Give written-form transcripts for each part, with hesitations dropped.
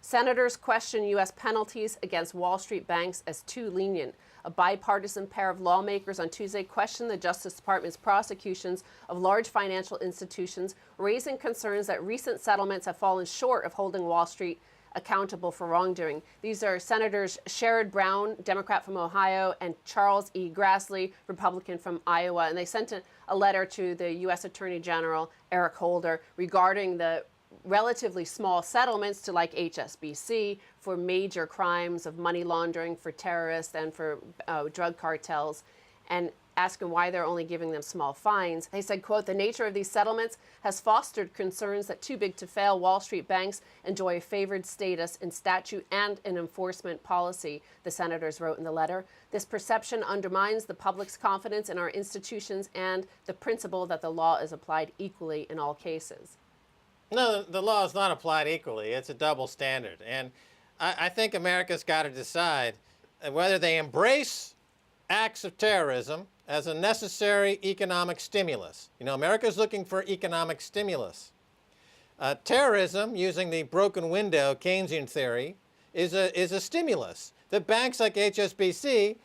Senators question U.S. penalties against Wall Street banks as too lenient. A bipartisan pair of lawmakers on Tuesday questioned the Justice Department's prosecutions of large financial institutions, raising concerns that recent settlements have fallen short of holding Wall Street accountable for wrongdoing. These are Senators Sherrod Brown, Democrat from Ohio, and Charles E. Grassley, Republican from Iowa. And they sent a letter to the U.S. Attorney General, Eric Holder, regarding the relatively small settlements to like HSBC for major crimes of money laundering, for terrorists, and for drug cartels, and asking why they're only giving them small fines. They said, quote, "The nature of these settlements has fostered concerns that too big to fail Wall Street banks enjoy a favored status in statute and in enforcement policy," the senators wrote in the letter. "This perception undermines the public's confidence in our institutions and the principle that the law is applied equally in all cases." No, the law is not applied equally. It's a double standard. And I think America's got to decide whether they embrace acts of terrorism as a necessary economic stimulus. You know, America's looking for economic stimulus. Terrorism, using the broken window Keynesian theory, is a stimulus. The banks like HSBC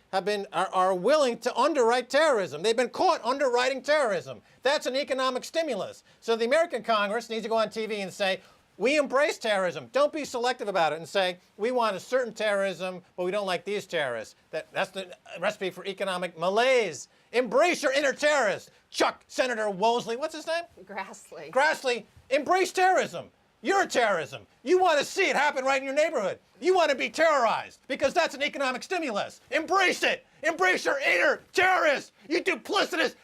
are willing to underwrite terrorism. They've been caught underwriting terrorism. That's an economic stimulus. So the American Congress needs to go on TV and say, we embrace terrorism. Don't be selective about it and say, we want a certain terrorism, but we don't like these terrorists. That's the recipe for economic malaise. Embrace your inner terrorist. Chuck, Senator Woolsey, what's his name? Grassley. Grassley, embrace terrorism. You're terrorism. You want to see it happen right in your neighborhood. You want to be terrorized because that's an economic stimulus. Embrace it. Embrace your inner terrorist. You duplicitous,